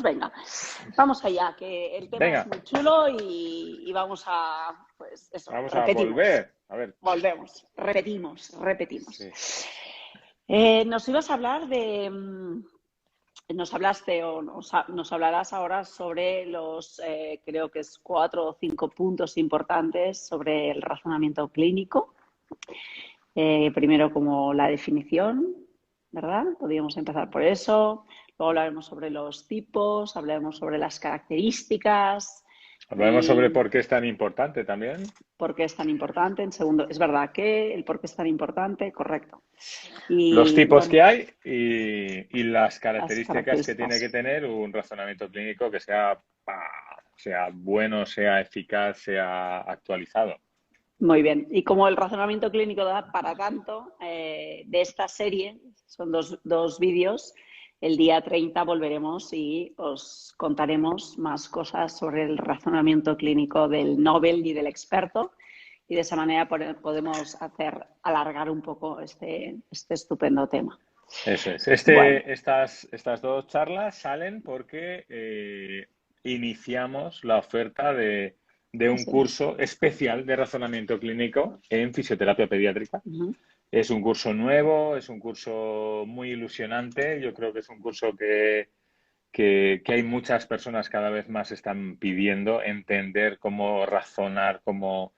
Venga, vamos allá, que el tema es Venga, muy chulo y vamos a, pues eso, vamos a repetimos, volver. A ver, volvemos, repetimos. sí. Nos ibas a hablar de, nos hablaste o nos hablarás ahora sobre los, creo que es 4 o 5 puntos importantes sobre el razonamiento clínico. Primero como la definición, ¿verdad? Podríamos empezar por eso. Luego hablaremos sobre los tipos, hablaremos sobre las características Hablaremos sobre y por qué es tan importante también. por qué es tan importante. En segundo, es verdad que el por qué es tan importante, correcto. Los Y tipos bueno, que hay y las las características que tiene que características. tener un razonamiento clínico que sea bueno, sea eficaz, sea actualizado. Muy bien. Y como el razonamiento clínico da para tanto, de esta serie, son dos vídeos, el día 30 volveremos y os contaremos más cosas sobre el razonamiento clínico del Nobel y del experto. Y de esa manera podemos alargar un poco este estupendo tema. Eso es. Bueno, Estas dos charlas salen porque iniciamos la oferta de un así es. curso especial de razonamiento clínico en fisioterapia pediátrica. Uh-huh. Es un curso nuevo, es un curso muy ilusionante. Yo creo que es un curso que hay muchas personas cada vez más están pidiendo entender cómo razonar, cómo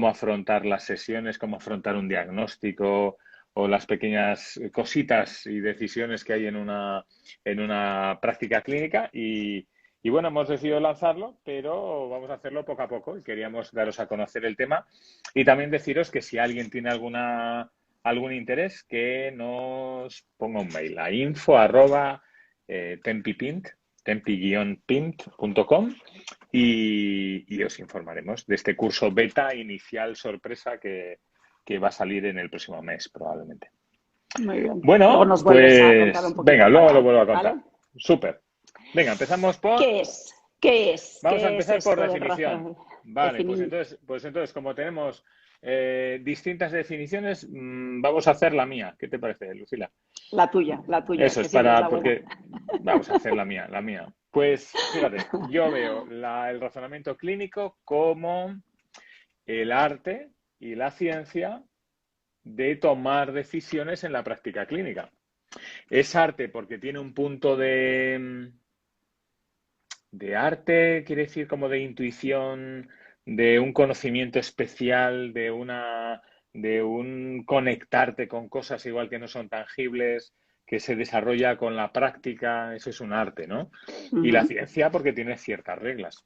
afrontar las sesiones, cómo afrontar un diagnóstico o las pequeñas cositas y decisiones que hay en una práctica clínica. Y bueno, hemos decidido lanzarlo, pero vamos a hacerlo poco a poco y queríamos daros a conocer el tema y también deciros que si alguien tiene algún interés, que nos ponga un mail a info@tempipint, tempi-pint.com y os informaremos de este curso beta inicial sorpresa que va a salir en el próximo mes probablemente. Muy bien. Luego Bueno, nos vuelves a contar pues un venga, poquito luego lo para, vuelvo a ¿vale? contar. Súper. Venga, empezamos por... ¿Qué es? ¿Qué es? Vamos a ¿Qué es empezar por esto del definición. razonamiento? Vale, pues entonces como tenemos distintas definiciones, vamos a hacer la mía. ¿Qué te parece, Lucila? La tuya, Eso que es siempre es la buena. porque vamos a hacer la mía. Pues fíjate, yo veo el razonamiento clínico como el arte y la ciencia de tomar decisiones en la práctica clínica. Es arte porque tiene un punto de arte, quiere decir como de intuición, de un conocimiento especial, de un conectarte con cosas igual que no son tangibles, que se desarrolla con la práctica, eso es un arte, ¿no? Y la Ujú. ciencia porque tiene ciertas reglas.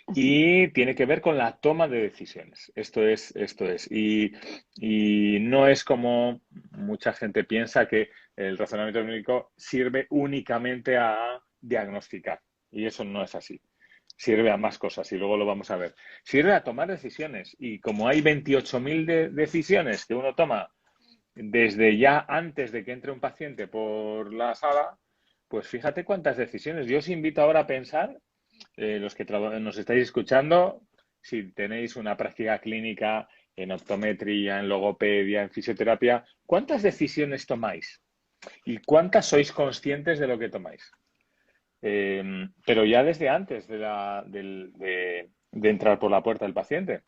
Así. Y tiene que ver con la toma de decisiones. Esto es. Y no es como mucha gente piensa que el razonamiento clínico sirve únicamente a diagnosticar. Y eso no es así. Sirve a más cosas y luego lo vamos a ver. Sirve a tomar decisiones. Y como hay 28.000 decisiones que uno toma desde ya antes de que entre un paciente por la sala, pues fíjate cuántas decisiones. Yo os invito ahora a pensar los que nos estáis escuchando, si tenéis una práctica clínica en optometría, en logopedia, en fisioterapia, ¿cuántas decisiones tomáis? ¿Y cuántas sois conscientes de lo que tomáis? Pero ya desde antes de entrar por la puerta del paciente.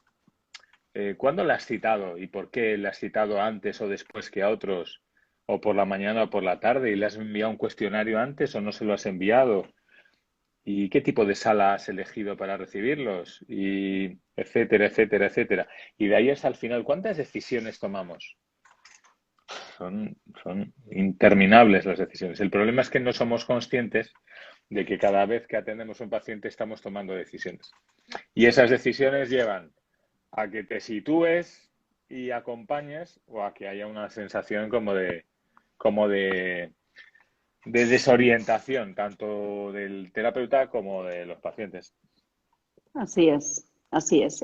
¿Cuándo la has citado y por qué la has citado antes o después que a otros? ¿O por la mañana o por la tarde? ¿Y le has enviado un cuestionario antes o no se lo has enviado? ¿Y qué tipo de sala has elegido para recibirlos? Y etcétera, etcétera, etcétera. Y de ahí hasta el final, ¿cuántas decisiones tomamos? Son interminables las decisiones. El problema es que no somos conscientes de que cada vez que atendemos a un paciente estamos tomando decisiones. Y esas decisiones llevan a que te sitúes y acompañes o a que haya una sensación como de desorientación, tanto del terapeuta como de los pacientes. Así es, así es.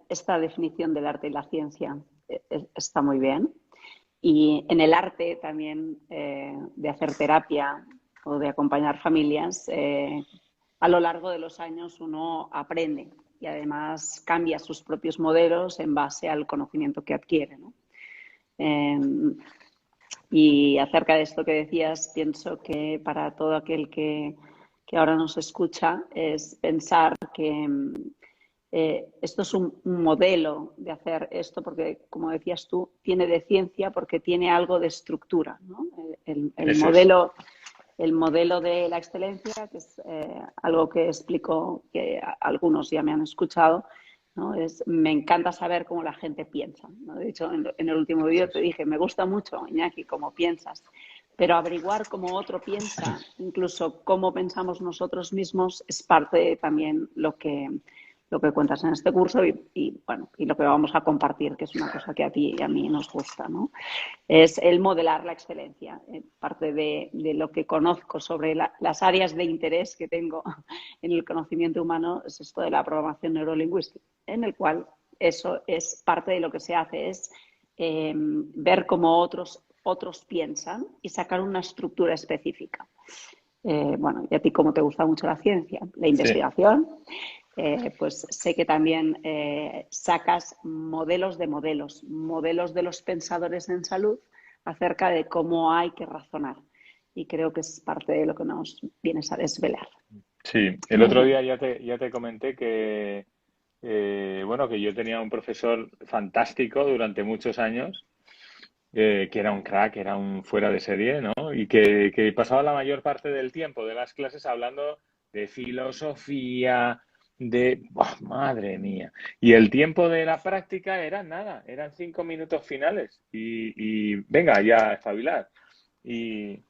Esta definición del arte y la ciencia está muy bien. Y en el arte también de hacer terapia o de acompañar familias, a lo largo de los años uno aprende y además cambia sus propios modelos en base al conocimiento que adquiere, ¿no? Y acerca de esto que decías, pienso que para todo aquel que ahora nos escucha es pensar que esto es un modelo de hacer esto, porque, como decías tú, tiene de ciencia porque tiene algo de estructura, ¿no? Eso es. El modelo de la excelencia, que es algo que explico, que algunos ya me han escuchado, ¿no? Me encanta saber cómo la gente piensa, ¿no? De hecho, en el último Eso vídeo te es. dije, me gusta mucho, Iñaki, cómo piensas, pero averiguar cómo otro piensa, incluso cómo pensamos nosotros mismos, es parte de también lo que cuentas en este curso bueno, y lo que vamos a compartir, que es una cosa que a ti y a mí nos gusta, ¿no? Es el modelar la excelencia. Parte de lo que conozco sobre las áreas de interés que tengo en el conocimiento humano es esto de la programación neurolingüística, en el cual eso es parte de lo que se hace, es ver cómo otros piensan y sacar una estructura específica. Bueno, y a ti como te gusta mucho la ciencia, la Sí. investigación, pues sé que también sacas modelos de los pensadores en salud acerca de cómo hay que razonar. Y creo que es parte de lo que nos vienes a desvelar. Sí, el Muy otro bien. día ya te comenté que, bueno, que yo tenía un profesor fantástico durante muchos años, que era un crack, era un fuera de serie, ¿no? Y que pasaba la mayor parte del tiempo de las clases hablando de filosofía, de... ¡buah, madre mía! Y el tiempo de la práctica era nada, eran 5 minutos finales y venga, ya a espabilar. Y,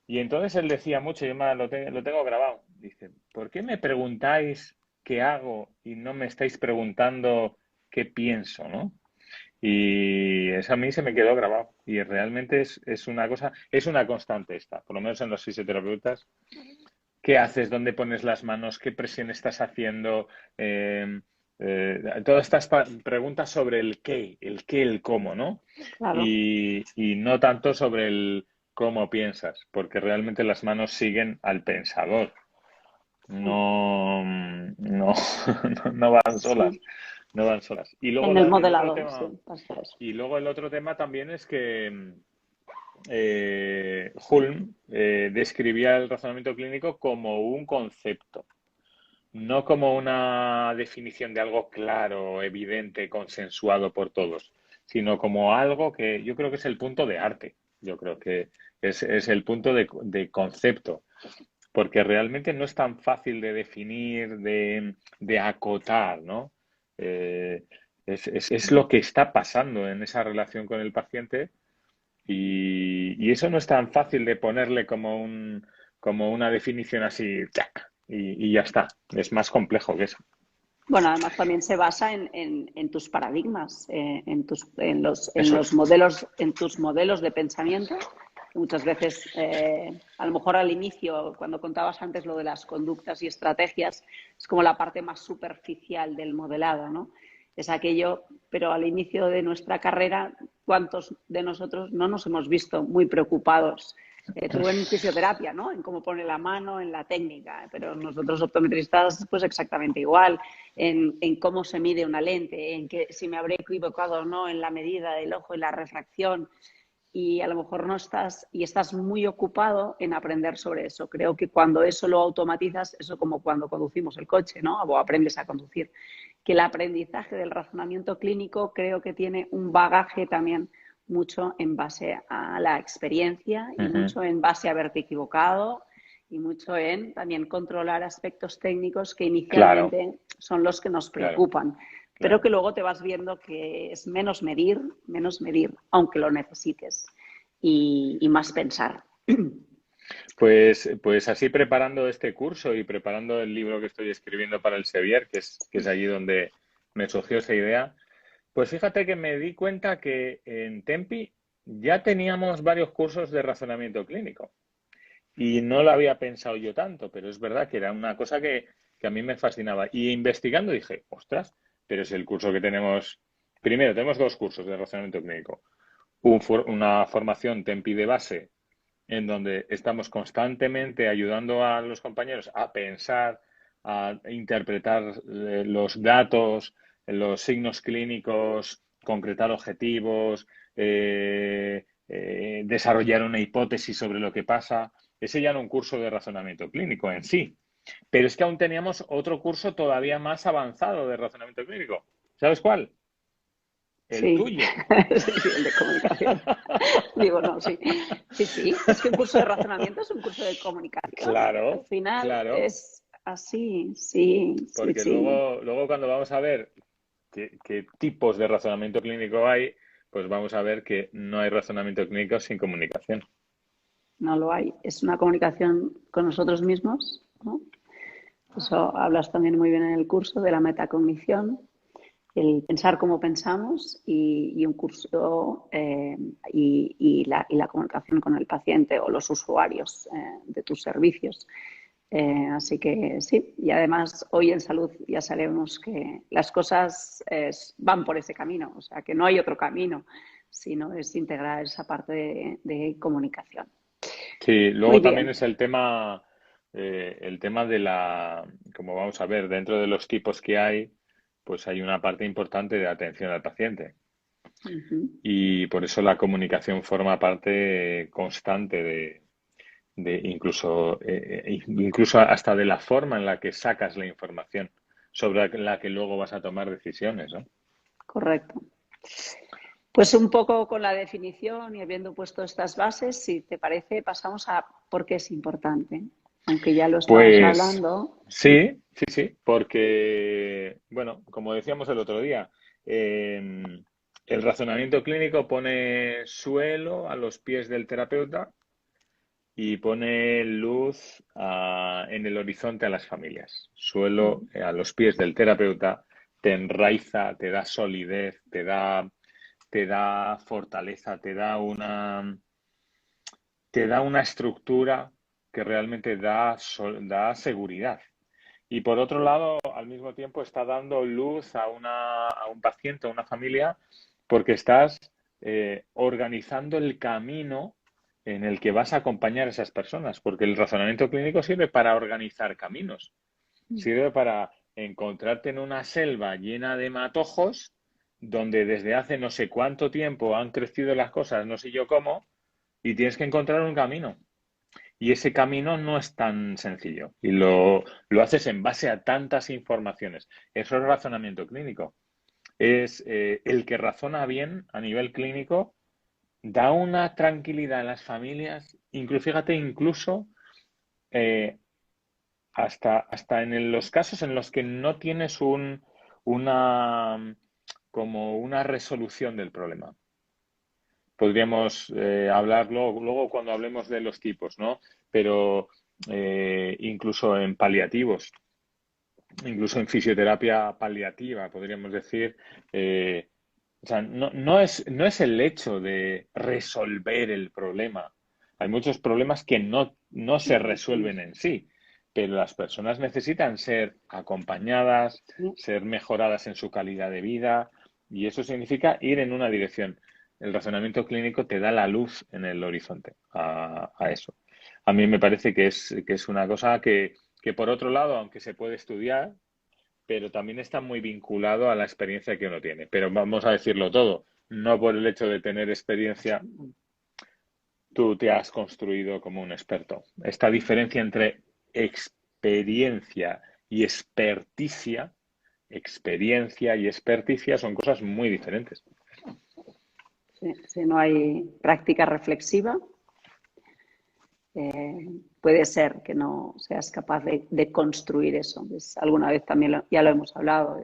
y entonces él decía mucho, yo lo tengo grabado, dice, ¿por qué me preguntáis qué hago y no me estáis preguntando qué pienso, ¿no? Y eso a mí se me quedó grabado. Y realmente es una cosa, es una constante esta, por lo menos en los fisioterapeutas. ¿Qué haces? ¿Dónde pones las manos? ¿Qué presión estás haciendo? Todas estas preguntas sobre el qué, el cómo, ¿no? Claro. Y no tanto sobre el cómo piensas, porque realmente las manos siguen al pensador, no, no, no van solas, Sí. no van solas. Y luego En el el otro modelado, sí, tema, pasa eso. y luego el otro tema también es que Hulme describía el razonamiento clínico como un concepto, no como una definición de algo claro, evidente, consensuado por todos, sino como algo que yo creo que es el punto de arte. Yo creo que es el punto de concepto, porque realmente no es tan fácil de definir, de acotar, ¿no? Eh, es lo que está pasando en esa relación con el paciente y eso no es tan fácil de ponerle como una definición así, ¡tac! Y ya está. Es más complejo que eso. Bueno, además también se basa en tus paradigmas, Eso es. en tus modelos de pensamiento. Muchas veces, a lo mejor al inicio, cuando contabas antes lo de las conductas y estrategias, es como la parte más superficial del modelado, ¿no? Es aquello, pero al inicio de nuestra carrera, ¿cuántos de nosotros no nos hemos visto muy preocupados? Tú en fisioterapia, ¿no? En cómo pone la mano, en la técnica, pero nosotros optometristas, pues exactamente igual, en cómo se mide una lente, en que si me habré equivocado o no en la medida del ojo y la refracción, y a lo mejor no estás y estás muy ocupado en aprender sobre eso. Creo que cuando eso lo automatizas, eso como cuando conducimos el coche, ¿no? O aprendes a conducir, que el aprendizaje del razonamiento clínico creo que tiene un bagaje también mucho en base a la experiencia y Ujú. mucho en base a haberte equivocado y mucho en también controlar aspectos técnicos que Claro, inicialmente son los que nos claro, preocupan, pero claro. que luego te vas viendo que es menos medir, aunque lo necesites, y más pensar. Pues así preparando este curso y preparando el libro que estoy escribiendo para el Sevier, que es allí donde me surgió esa idea, pues fíjate que me di cuenta que en Tempi ya teníamos varios cursos de razonamiento clínico. Y no lo había pensado yo tanto, pero es verdad que era una cosa que a mí me fascinaba. Y investigando dije, ostras, pero es el curso que tenemos. Primero, tenemos dos cursos de razonamiento clínico. Una formación Tempi de base, en donde estamos constantemente ayudando a los compañeros a pensar, a interpretar los datos, los signos clínicos, concretar objetivos, desarrollar una hipótesis sobre lo que pasa. Ese ya era un curso de razonamiento clínico en sí. Pero es que aún teníamos otro curso todavía más avanzado de razonamiento clínico. ¿Sabes cuál? El Sí, tuyo. sí, sí, el de comunicación. Digo, no, sí. Sí, sí, es que un curso de razonamiento es un curso de comunicación. Al Claro, final claro. es así, sí, sí, Porque sí. luego cuando vamos a ver qué tipos de razonamiento clínico hay, pues vamos a ver que no hay razonamiento clínico sin comunicación. No lo hay. Es una comunicación con nosotros mismos, ¿no? Eso hablas también muy bien en el curso de la metacognición, el pensar como pensamos y un curso y la comunicación con el paciente o los usuarios de tus servicios. Así que sí, y además hoy en salud ya sabemos que las cosas van por ese camino, o sea que no hay otro camino, sino es integrar esa parte de comunicación. Sí, Muy luego también bien. es el tema de como vamos a ver, dentro de los tipos que hay, pues hay una parte importante de atención al paciente. Ujú. Y por eso la comunicación forma parte constante de incluso hasta de la forma en la que sacas la información sobre la que luego vas a tomar decisiones, ¿no? Correcto. Pues un poco con la definición y habiendo puesto estas bases, si te parece, pasamos a por qué es importante. Aunque ya lo estábamos Pues hablando. sí, sí, sí, porque, bueno, como decíamos el otro día, el razonamiento clínico pone suelo a los pies del terapeuta y pone luz en el horizonte a las familias. Suelo a los pies del terapeuta te enraiza, te da solidez, te da fortaleza, te da una estructura que realmente da seguridad. Y por otro lado, al mismo tiempo está dando luz a un paciente, a una familia, porque estás organizando el camino en el que vas a acompañar a esas personas, porque el razonamiento clínico sirve para organizar caminos, sirve para encontrarte en una selva llena de matojos, donde desde hace no sé cuánto tiempo han crecido las cosas, no sé yo cómo, y tienes que encontrar un camino. Y ese camino no es tan sencillo y lo haces en base a tantas informaciones. Eso es razonamiento clínico. Es el que razona bien a nivel clínico, da una tranquilidad a las familias, incluso, fíjate, incluso eh, hasta en los casos en los que no tienes una, como una resolución del problema. Podríamos hablarlo luego cuando hablemos de los tipos, ¿no? Pero incluso en paliativos, incluso en fisioterapia paliativa, podríamos decir, o sea, no es el hecho de resolver el problema. Hay muchos problemas que no se resuelven en sí, pero las personas necesitan ser acompañadas, Sí. ser mejoradas en su calidad de vida, y eso significa ir en una dirección. El razonamiento clínico te da la luz en el horizonte a eso. A mí me parece que es una cosa que, por otro lado, aunque se puede estudiar, pero también está muy vinculado a la experiencia que uno tiene. Pero vamos a decirlo todo, no por el hecho de tener experiencia, tú te has construido como un experto. Esta diferencia entre experiencia y experticia son cosas muy diferentes. Sí, si no hay práctica reflexiva, puede ser que no seas capaz de construir eso. Alguna vez también ya lo hemos hablado.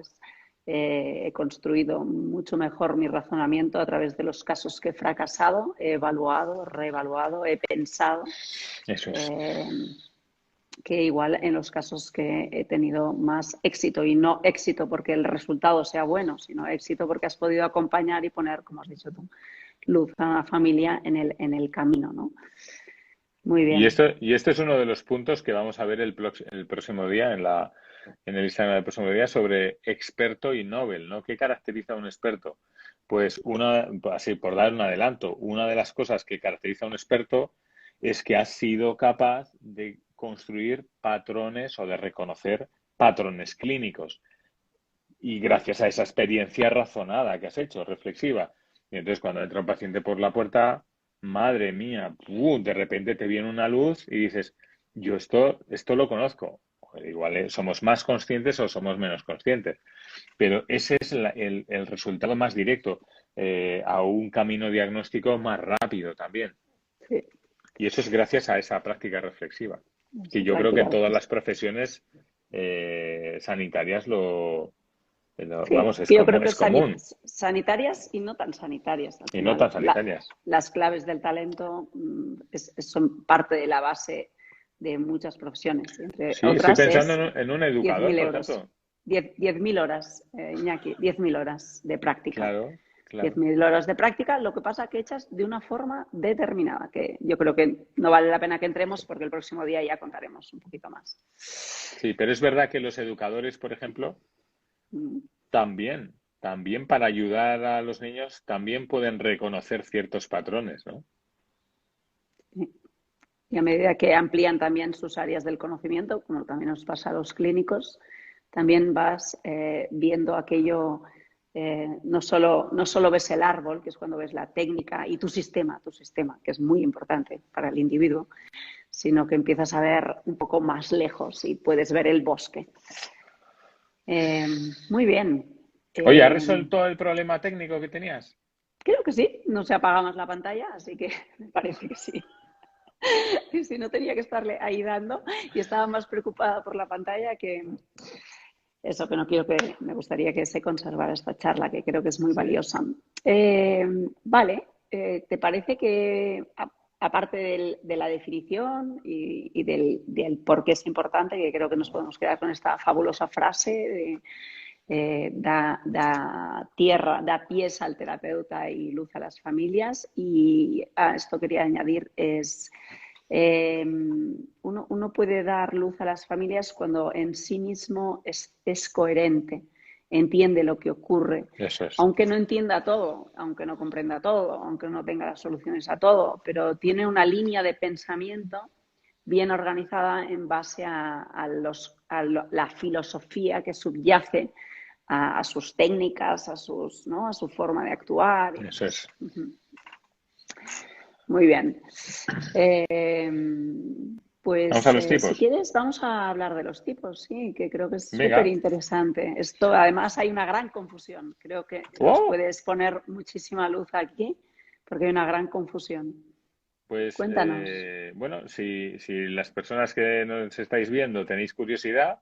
He construido mucho mejor mi razonamiento a través de los casos que he fracasado, he evaluado, reevaluado, he pensado, Eso es. eh, que igual en los casos que he tenido más éxito, y no éxito porque el resultado sea bueno, sino éxito porque has podido acompañar y poner, como has dicho tú, luz a una familia en el camino, ¿no? Muy bien. Y este es uno de los puntos que vamos a ver el próximo día en el Instagram del próximo día sobre experto y Nobel, ¿no? ¿Qué caracteriza a un experto? Pues así por dar un adelanto, una de las cosas que caracteriza a un experto es que has sido capaz de construir patrones o de reconocer patrones clínicos. Y gracias a esa experiencia razonada que has hecho, reflexiva. Y entonces cuando entra un paciente por la puerta, madre mía, de repente te viene una luz y dices, yo esto lo conozco. Joder, igual somos más conscientes o somos menos conscientes, pero ese es el resultado más directo a un camino diagnóstico más rápido también. Sí, Y eso es gracias a esa práctica reflexiva, que esa yo creo que práctica en todas las reflexiva. profesiones sanitarias Sí, vamos, yo creo que es común sanitarias y no tan sanitarias. Al y no final, tan sanitarias. las claves del talento son parte de la base de muchas profesiones. Entre Sí, estoy otras pensando es en un diez educador, mil por euros. ejemplo. 10.000 horas, Iñaki, 10.000 horas de práctica. Claro, diez claro. mil horas de práctica, lo que pasa que hechas de una forma determinada, que yo creo que no vale la pena que entremos porque el próximo día ya contaremos un poquito más. Sí, pero es verdad que los educadores, por ejemplo, Mm. también para ayudar a los niños, también pueden reconocer ciertos patrones, ¿no? Y a medida que amplían también sus áreas del conocimiento, como también nos pasa a los clínicos, también vas viendo aquello, no solo ves el árbol, que es cuando ves la técnica y tu sistema, que es muy importante para el individuo, sino que empiezas a ver un poco más lejos y puedes ver el bosque. Eh, Muy bien. Oye, ¿has Eh, resuelto el problema técnico que tenías? Creo que sí, no se apaga más la pantalla, así que me parece que sí. Y si no tenía que estarle ahí dando y estaba más preocupada por la pantalla que eso, que no quiero que, me gustaría que se conservara esta charla, que creo que es muy Sí. valiosa. Vale, ¿te parece que aparte de la definición y del por qué es importante, que creo que nos podemos quedar con esta fabulosa frase de da pies al terapeuta y luz a las familias. Y a esto quería añadir es, uno puede dar luz a las familias cuando en sí mismo es coherente, entiende lo que ocurre, Eso es. aunque no entienda todo, aunque no comprenda todo, aunque no tenga las soluciones a todo, pero tiene una línea de pensamiento bien organizada en base la filosofía que subyace a sus técnicas, ¿no? A su forma de actuar y Eso demás. es. Muy bien. Eh, Vamos a pues los si tipos. quieres vamos a hablar de los tipos, sí, que creo que es súper Venga. interesante. Esto, además, hay una gran confusión. Creo que nos ¡Oh! puedes poner muchísima luz aquí porque hay una gran confusión. Pues Cuéntanos. bueno, si las personas que nos estáis viendo tenéis curiosidad,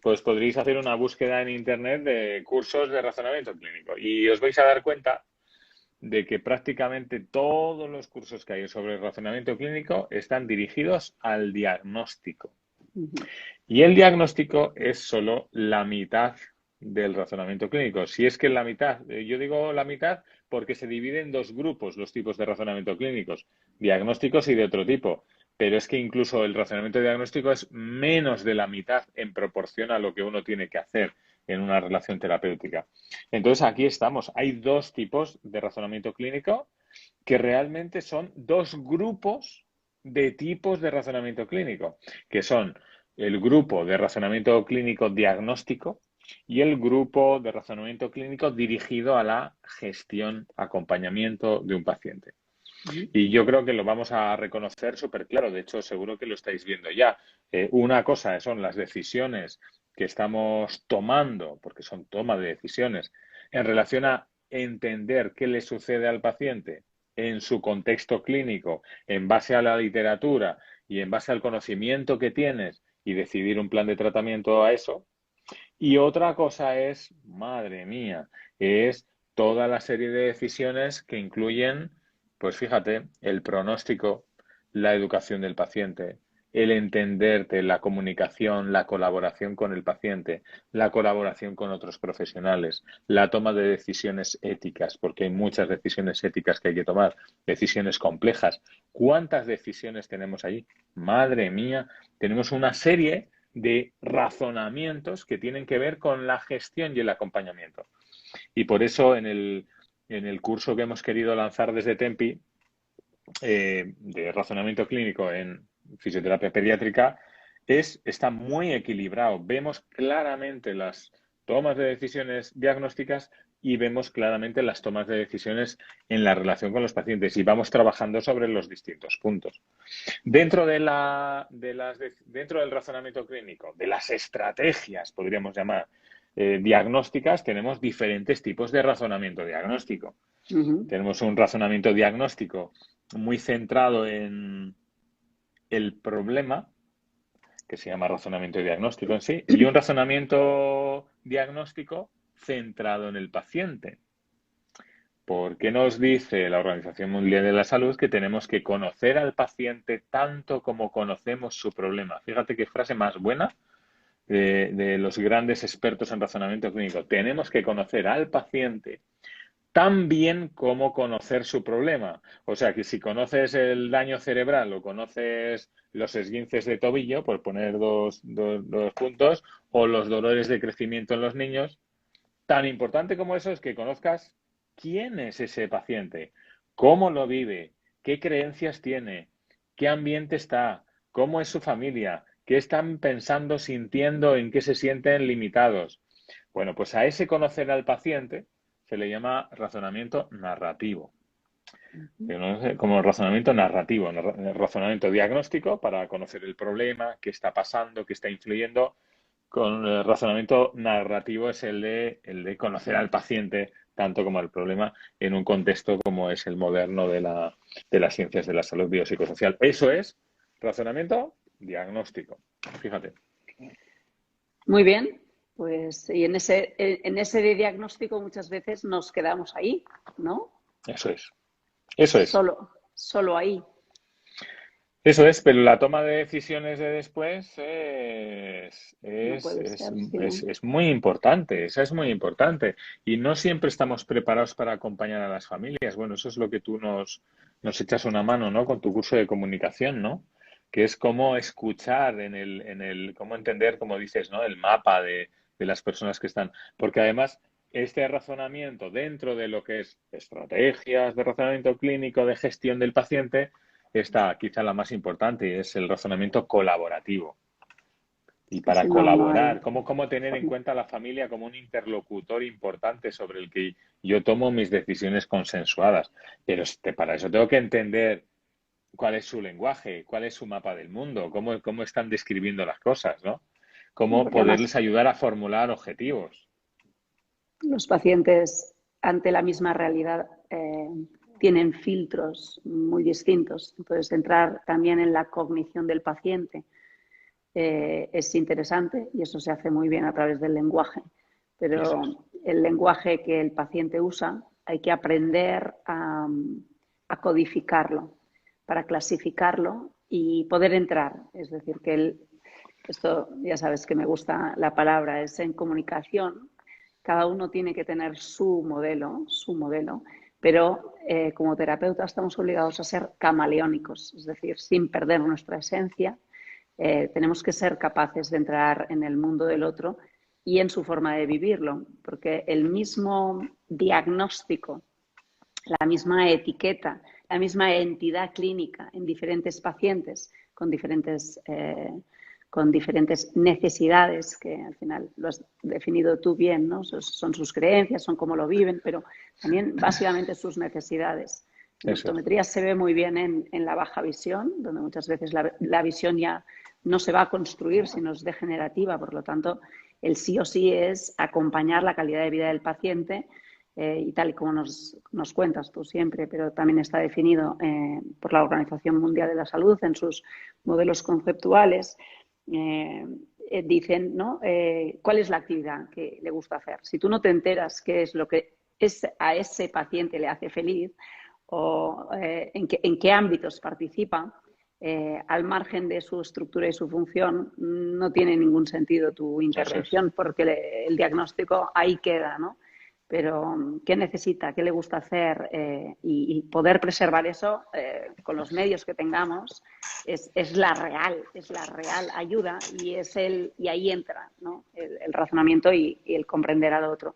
pues podréis hacer una búsqueda en internet de cursos de razonamiento clínico y os vais a dar cuenta de que prácticamente todos los cursos que hay sobre razonamiento clínico están dirigidos al diagnóstico. Ujú. Y el diagnóstico es solo la mitad del razonamiento clínico. Si es que la mitad, yo digo la mitad porque se divide en dos grupos los tipos de razonamiento clínicos, diagnósticos y de otro tipo. Pero es que incluso el razonamiento diagnóstico es menos de la mitad en proporción a lo que uno tiene que hacer en una relación terapéutica. Entonces aquí estamos. Hay dos tipos de razonamiento clínico que realmente son dos grupos de tipos de razonamiento clínico, que son el grupo de razonamiento clínico diagnóstico y el grupo de razonamiento clínico dirigido a la gestión, acompañamiento de un paciente. Ujú. Y yo creo que lo vamos a reconocer súper claro, de hecho seguro que lo estáis viendo ya. Una cosa son las decisiones que estamos tomando, porque son toma de decisiones, en relación a entender qué le sucede al paciente en su contexto clínico, en base a la literatura y en base al conocimiento que tienes y decidir un plan de tratamiento a eso. Y otra cosa es, madre mía, es toda la serie de decisiones que incluyen, pues fíjate, el pronóstico, la educación del paciente, el entenderte, la comunicación, la colaboración con el paciente, la colaboración con otros profesionales, la toma de decisiones éticas, porque hay muchas decisiones éticas que hay que tomar, decisiones complejas. ¿Cuántas decisiones tenemos allí? Madre mía, tenemos una serie de razonamientos que tienen que ver con la gestión y el acompañamiento. Y por eso en el curso que hemos querido lanzar desde Tempi, de razonamiento clínico en fisioterapia pediátrica, está muy equilibrado. Vemos claramente las tomas de decisiones diagnósticas y vemos claramente las tomas de decisiones en la relación con los pacientes y vamos trabajando sobre los distintos puntos. Dentro dentro del razonamiento clínico, de las estrategias, podríamos llamar, diagnósticas, tenemos diferentes tipos de razonamiento diagnóstico. Tenemos un razonamiento diagnóstico muy centrado en el problema, que se llama razonamiento diagnóstico en sí, y un razonamiento diagnóstico centrado en el paciente. ¿Por qué nos dice la Organización Mundial de la Salud que tenemos que conocer al paciente tanto como conocemos su problema? Fíjate qué frase más buena de los grandes expertos en razonamiento clínico. Tenemos que conocer al paciente tan bien como conocer su problema. O sea que si conoces el daño cerebral o conoces los esguinces de tobillo, por poner dos puntos, o los dolores de crecimiento en los niños, tan importante como eso es que conozcas quién es ese paciente, cómo lo vive, qué creencias tiene, qué ambiente está, cómo es su familia, qué están pensando, sintiendo, en qué se sienten limitados. Bueno, pues a ese conocer al paciente se le llama razonamiento narrativo. Como razonamiento narrativo, razonamiento diagnóstico para conocer el problema, qué está pasando, qué está influyendo. Con el razonamiento narrativo es el de conocer al paciente tanto como el problema en un contexto como es el moderno de las ciencias de la salud biopsicosocial. Eso es razonamiento diagnóstico. Fíjate. Muy bien, pues y en ese de diagnóstico muchas veces nos quedamos ahí, ¿no? Eso es. Eso es. Solo ahí. Eso es, pero la toma de decisiones de después No puede ser, sí. es muy importante, esa es muy importante. Y no siempre estamos preparados para acompañar a las familias. Bueno, eso es lo que tú nos echas una mano, ¿no? Con tu curso de comunicación, ¿no? Que es cómo escuchar cómo entender, como dices, ¿no? El mapa de las personas que están. Porque además, este razonamiento dentro de lo que es estrategias de razonamiento clínico, de gestión del paciente, esta quizá la más importante, es el razonamiento colaborativo. Y para Sí, no hay colaborar, ¿cómo tener en cuenta a la familia como un interlocutor importante sobre el que yo tomo mis decisiones consensuadas? Pero para eso tengo que entender cuál es su lenguaje, cuál es su mapa del mundo, cómo están describiendo las cosas, ¿no? Cómo porque además poderles ayudar a formular objetivos. los pacientes ante la misma realidad tienen filtros muy distintos. Entonces, entrar también en la cognición del paciente es interesante y eso se hace muy bien a través del lenguaje. Pero el lenguaje que el paciente usa hay que aprender a codificarlo para clasificarlo y poder entrar. Es decir, que esto ya sabes que me gusta la palabra, es en comunicación. Cada uno tiene que tener su modelo, pero como terapeuta estamos obligados a ser camaleónicos, es decir, sin perder nuestra esencia. Tenemos que ser capaces de entrar en el mundo del otro y en su forma de vivirlo, porque el mismo diagnóstico, la misma etiqueta, la misma entidad clínica en diferentes pacientes con diferentes necesidades, que al final lo has definido tú bien, ¿no? Son sus creencias, son cómo lo viven, pero también básicamente sus necesidades. En optometría se ve muy bien en la baja visión, donde muchas veces la visión ya no se va a construir, sino es degenerativa. Por lo tanto, el sí o sí es acompañar la calidad de vida del paciente y tal y como nos cuentas tú siempre, pero también está definido por la Organización Mundial de la Salud en sus modelos conceptuales. Dicen, ¿no? ¿Cuál es la actividad que le gusta hacer? Si tú no te enteras qué es lo que a ese paciente le hace feliz o en qué ámbitos participa, al margen de su estructura y su función, no tiene ningún sentido tu intervención porque el diagnóstico ahí queda, ¿no? Pero ¿qué necesita? ¿Qué le gusta hacer? Y poder preservar eso con los medios que tengamos es la real ayuda y ahí entra, ¿no? el razonamiento y el comprender al otro.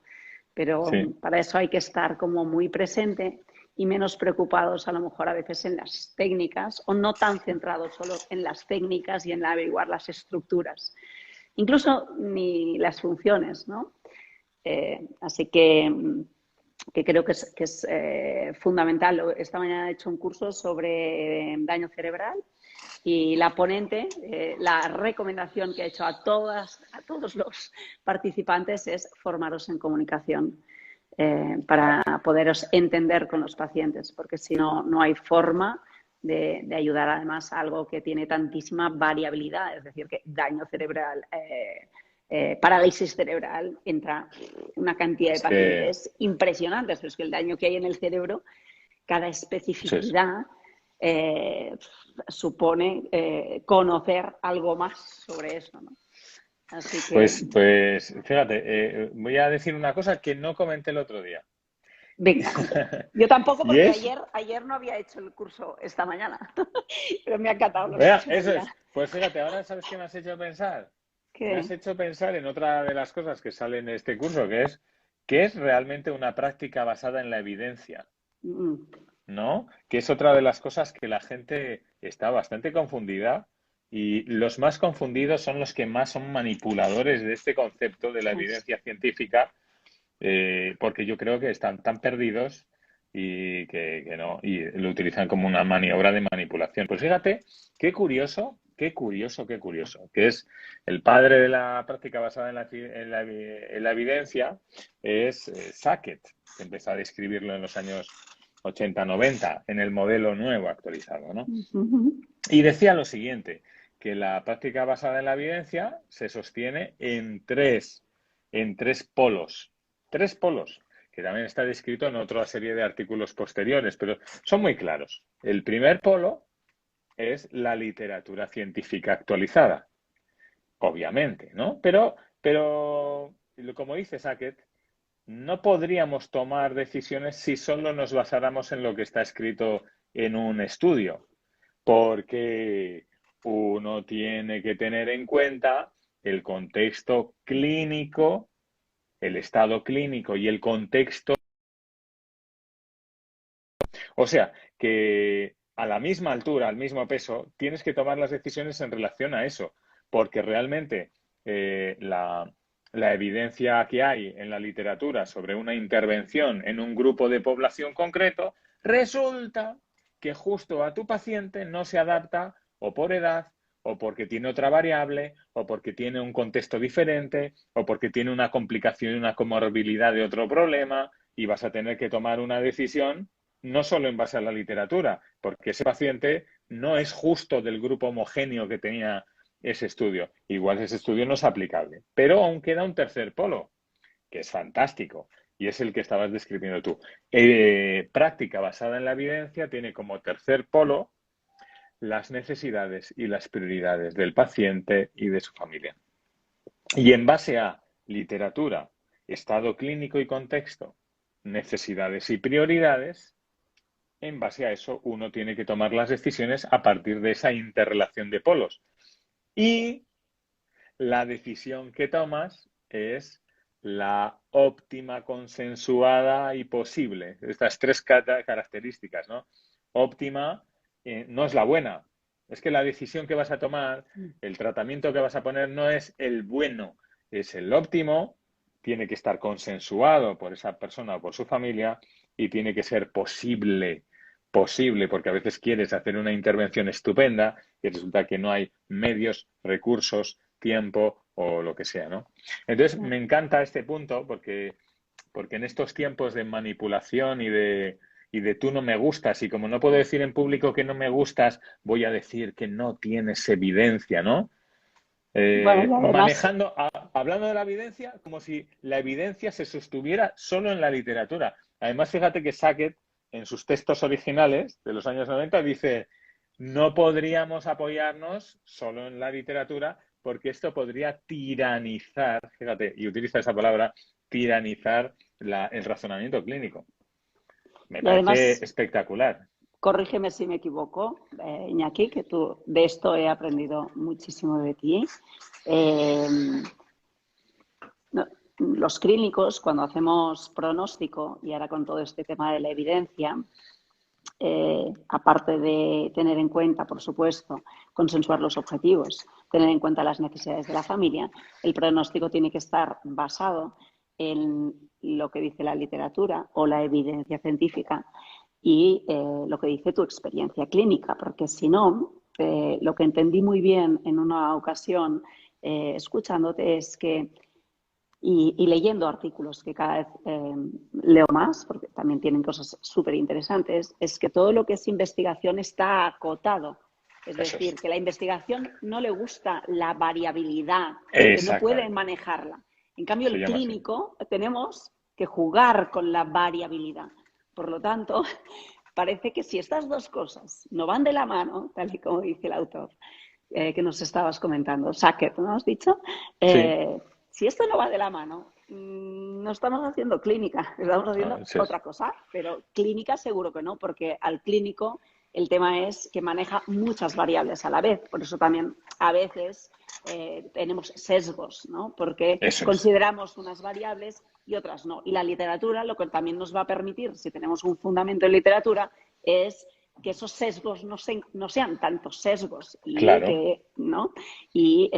Pero para eso hay que estar como muy presente y menos preocupados a lo mejor a veces en las técnicas o no tan centrados solo en las técnicas y en averiguar las estructuras. Incluso ni las funciones, ¿no? Así que que creo que es fundamental. Esta mañana he hecho un curso sobre daño cerebral y la ponente, la recomendación que ha hecho a todos los participantes es formaros en comunicación para poderos entender con los pacientes, porque si no, no hay forma de ayudar además a algo que tiene tantísima variabilidad, es decir, que daño cerebral, parálisis cerebral, entra una cantidad de Es que pacientes impresionantes, pero es que el daño que hay en el cerebro, cada sí, sí. especificidad supone conocer algo más sobre eso, ¿no? Así que, Pues fíjate, voy a decir una cosa que no comenté el otro día. venga, yo tampoco Y porque es, ayer no había hecho el curso esta mañana, pero me ha encantado lo que has vea, dicho, eso María. es. Pues fíjate, ahora sabes qué me has hecho pensar. Me has Que, hecho pensar en otra de las cosas que sale en este curso, que es realmente una práctica basada en la evidencia, mm, ¿no? Que es otra de las cosas que la gente está bastante confundida y los más confundidos son los que más son manipuladores de este concepto de la es- evidencia científica, porque yo creo que están tan perdidos y que no, y lo utilizan como una maniobra de manipulación. Pues fíjate, qué curioso, que es el padre de la práctica basada en la evidencia, es Sackett, que empezó a describirlo en los años 80-90 en el modelo nuevo actualizado, ¿no? ujú, Y decía lo siguiente, que la práctica basada en la evidencia se sostiene en tres polos, que también está descrito en otra serie de artículos posteriores, pero son muy claros. El primer polo es la literatura científica actualizada, obviamente, ¿no? Pero como dice Sackett, no podríamos tomar decisiones si solo nos basáramos en lo que está escrito en un estudio, porque uno tiene que tener en cuenta el contexto clínico, el estado clínico y el contexto. O sea, que a la misma altura, al mismo peso, tienes que tomar las decisiones en relación a eso, porque realmente la evidencia que hay en la literatura sobre una intervención en un grupo de población concreto, resulta que justo a tu paciente no se adapta o por edad, o porque tiene otra variable, o porque tiene un contexto diferente, o porque tiene una complicación y una comorbilidad de otro problema, y vas a tener que tomar una decisión no solo en base a la literatura, porque ese paciente no es justo del grupo homogéneo que tenía ese estudio. Igual ese estudio no es aplicable. Pero aún queda un tercer polo, que es fantástico, y es el que estabas describiendo tú. Práctica basada en la evidencia tiene como tercer polo las necesidades y las prioridades del paciente y de su familia. Y en base a literatura, estado clínico y contexto, necesidades y prioridades, en base a eso uno tiene que tomar las decisiones a partir de esa interrelación de polos. Y la decisión que tomas es la óptima, consensuada y posible. Estas tres características, ¿no? Óptima no es la buena. Es que la decisión que vas a tomar, el tratamiento que vas a poner no es el bueno, es el óptimo, tiene que estar consensuado por esa persona o por su familia y tiene que ser posible, porque a veces quieres hacer una intervención estupenda y resulta que no hay medios, recursos, tiempo o lo que sea, ¿no? Entonces, me encanta este punto porque en estos tiempos de manipulación y de tú no me gustas, y como no puedo decir en público que no me gustas, voy a decir que no tienes evidencia, ¿no? bueno, y además, Hablando de la evidencia, como si la evidencia se sostuviera solo en la literatura. Además, fíjate que Sackett, en sus textos originales de los años 90, dice, no podríamos apoyarnos solo en la literatura porque esto podría tiranizar, fíjate, y utiliza esa palabra, tiranizar el razonamiento clínico. Me y parece además, espectacular. corrígeme si me equivoco, Iñaki, que tú de esto he aprendido muchísimo de ti. Eh, no, los clínicos, cuando hacemos pronóstico, y ahora con todo este tema de la evidencia, aparte de tener en cuenta, por supuesto, consensuar los objetivos, tener en cuenta las necesidades de la familia, el pronóstico tiene que estar basado en lo que dice la literatura o la evidencia científica y lo que dice tu experiencia clínica, porque si no, lo que entendí muy bien en una ocasión escuchándote es que, y leyendo artículos que cada vez leo más, porque también tienen cosas súper interesantes, es que todo lo que es investigación está acotado. Es Eso decir, es. que la investigación no le gusta la variabilidad, porque no puede Exactamente. manejarla. En cambio, Se el llama así. clínico tenemos que jugar con la variabilidad. Por lo tanto, parece que si estas dos cosas no van de la mano, tal y como dice el autor que nos estabas comentando, Sackett, ¿no has dicho? Sí, Si esto no va de la mano, no estamos haciendo clínica, estamos no, haciendo eso es. otra cosa, pero clínica seguro que no, porque al clínico el tema es que maneja muchas variables a la vez. Por eso también a veces tenemos sesgos, ¿no? Porque Eso es. consideramos unas variables y otras no. Y la literatura lo que también nos va a permitir, si tenemos un fundamento en literatura, es que esos sesgos no sean tantos sesgos y Claro. que, ¿no? Y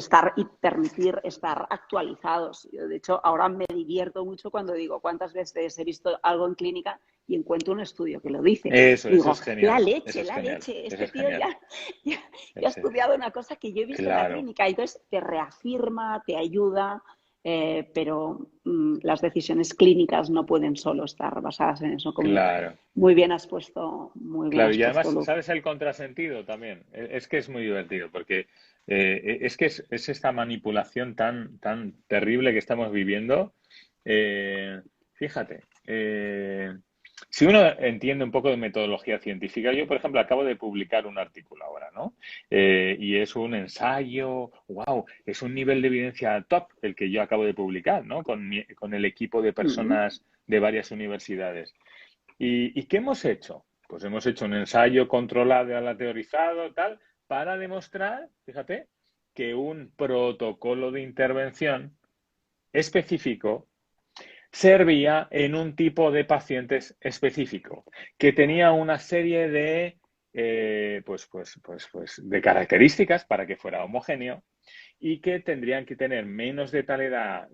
permitir estar actualizados. Yo, de hecho, ahora me divierto mucho cuando digo cuántas veces he visto algo en clínica y encuentro un estudio que lo dice. Y Eso digo, es genial. Eso es la genial. leche, Eso este es tío genial. ya ha estudiado una cosa que yo he visto en la Claro, clínica. Entonces te reafirma, te ayuda, pero las decisiones clínicas no pueden solo estar basadas en eso, como claro. muy bien Claro, has y puesto, además, Luke. ¿sabes el contrasentido también? Es que es muy divertido, porque es que es esta manipulación tan terrible que estamos viviendo. Fíjate, si uno entiende un poco de metodología científica, yo, por ejemplo, acabo de publicar un artículo ahora, ¿no? Y es un ensayo, wow, es un nivel de evidencia top el que yo acabo de publicar, ¿no? Con el equipo de Mm. personas de varias universidades. ¿Y qué hemos hecho? Pues hemos hecho un ensayo controlado, teorizado, tal, para demostrar, fíjate, que un protocolo de intervención específico servía en un tipo de pacientes específico, que tenía una serie de, de características para que fuera homogéneo y que tendrían que tener menos de tal edad,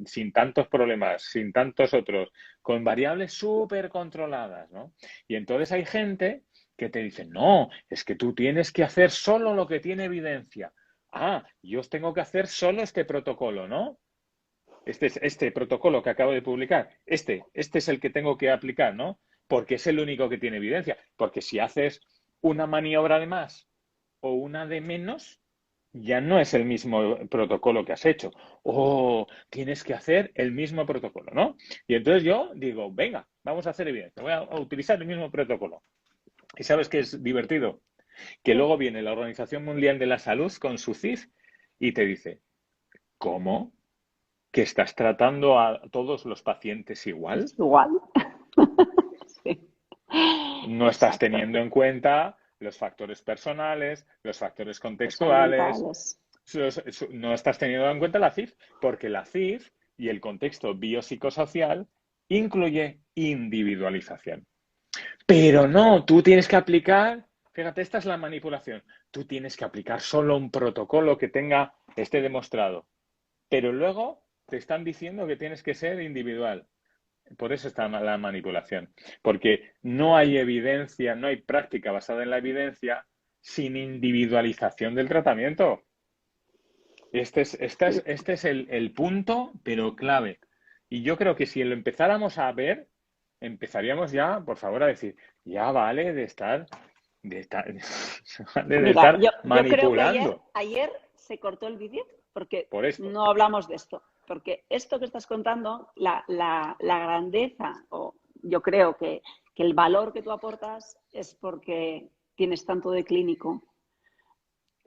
sin tantos problemas, sin tantos otros, con variables súper controladas, ¿no? Y entonces hay gente que te dice, no, es que tú tienes que hacer solo lo que tiene evidencia. Ah, yo tengo que hacer solo este protocolo, ¿no? Este protocolo que acabo de publicar, este es el que tengo que aplicar, ¿no? Porque es el único que tiene evidencia. Porque si haces una maniobra de más o una de menos, ya no es el mismo protocolo que has hecho. O tienes que hacer el mismo protocolo, ¿no? Y entonces yo digo, venga, vamos a hacer evidencia, voy a utilizar el mismo protocolo. ¿Y sabes qué es divertido? Que ¿Qué? luego viene la Organización Mundial de la Salud con su CIF y te dice, ¿cómo? ¿Que estás tratando a todos los pacientes igual? Es igual. Sí. No estás Exacto. teniendo en cuenta los factores personales, los factores Los contextuales, ambientales. no estás teniendo en cuenta la CIF, porque la CIF y el contexto biopsicosocial incluye individualización. Pero no, tú tienes que aplicar, fíjate, esta es la manipulación, tú tienes que aplicar solo un protocolo que esté demostrado, pero luego te están diciendo que tienes que ser individual. Por eso está la manipulación, porque no hay evidencia, no hay práctica basada en la evidencia sin individualización del tratamiento. Sí. Este es el punto, pero clave. Y yo creo que si lo empezáramos a ver, empezaríamos ya, por favor, a decir, ya vale de Mira, estar yo creo que manipulando. ayer se cortó el vídeo porque Por esto. no hablamos de esto. Porque esto que estás contando, la grandeza, o yo creo que el valor que tú aportas es porque tienes tanto de clínico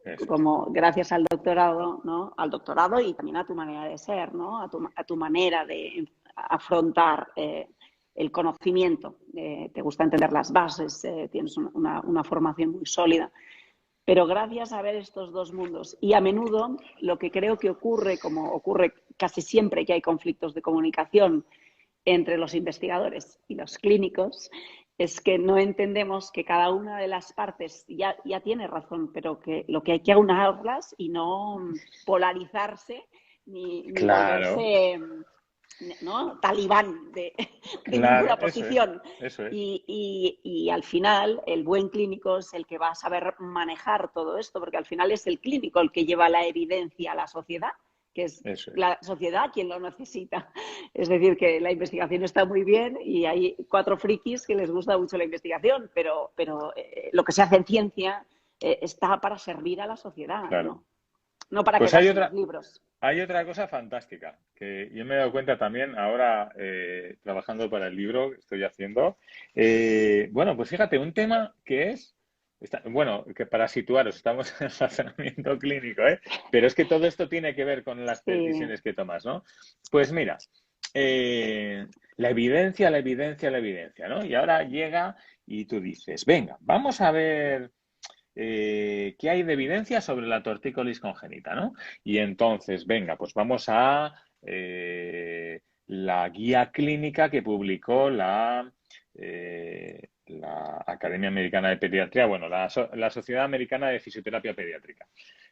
Eso es. como gracias al doctorado, ¿no? Al doctorado y también a tu manera de ser, ¿no? A tu manera de afrontar el conocimiento. Te gusta entender las bases, tienes una formación muy sólida. Pero gracias a ver estos dos mundos. Y a menudo lo que creo que ocurre, como ocurre casi siempre que hay conflictos de comunicación entre los investigadores y los clínicos, es que no entendemos que cada una de las partes ya tiene razón, pero que lo que hay que aunarlas y no polarizarse ni Claro, volverse ¿no? Talibán de Claro, ninguna posición. eso es. Y al final el buen clínico es el que va a saber manejar todo esto, porque al final es el clínico el que lleva la evidencia a la sociedad, que es Eso es. la sociedad quien lo necesita. Es decir, que la investigación está muy bien y hay 4 frikis que les gusta mucho la investigación, pero lo que se hace en ciencia está para servir a la sociedad, Claro. ¿no? No para Pues quedarse en los libros. hay otra cosa fantástica que yo me he dado cuenta también ahora trabajando para el libro que estoy haciendo. Bueno, pues fíjate, un tema que es, bueno, que para situaros, estamos en razonamiento clínico, ¿eh? Pero es que todo esto tiene que ver con las Sí. decisiones que tomas, ¿no? Pues mira, la evidencia, la evidencia, la evidencia, ¿no? Y ahora llega y tú dices, venga, vamos a ver qué hay de evidencia sobre la tortícolis congénita, ¿no? Y entonces, venga, pues vamos a la guía clínica que publicó la Academia Americana de Pediatría, bueno, la Sociedad Americana de Fisioterapia Pediátrica,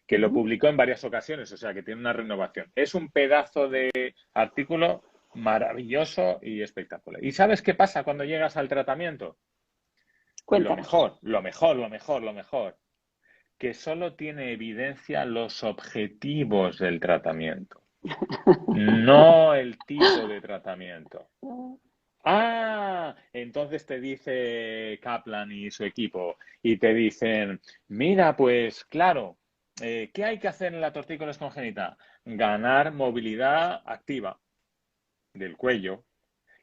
que lo publicó en varias ocasiones, o sea, que tiene una renovación. Es un pedazo de artículo maravilloso y espectacular. ¿Y sabes qué pasa cuando llegas al tratamiento? Lo Cuéntanos. mejor, lo mejor, lo mejor, lo mejor, que solo tiene evidencia los objetivos del tratamiento, no el tipo de tratamiento. Ah, entonces te dice Kaplan y su equipo y te dicen, mira, pues claro, ¿qué hay que hacer en la tortícolis congénita? Ganar movilidad activa del cuello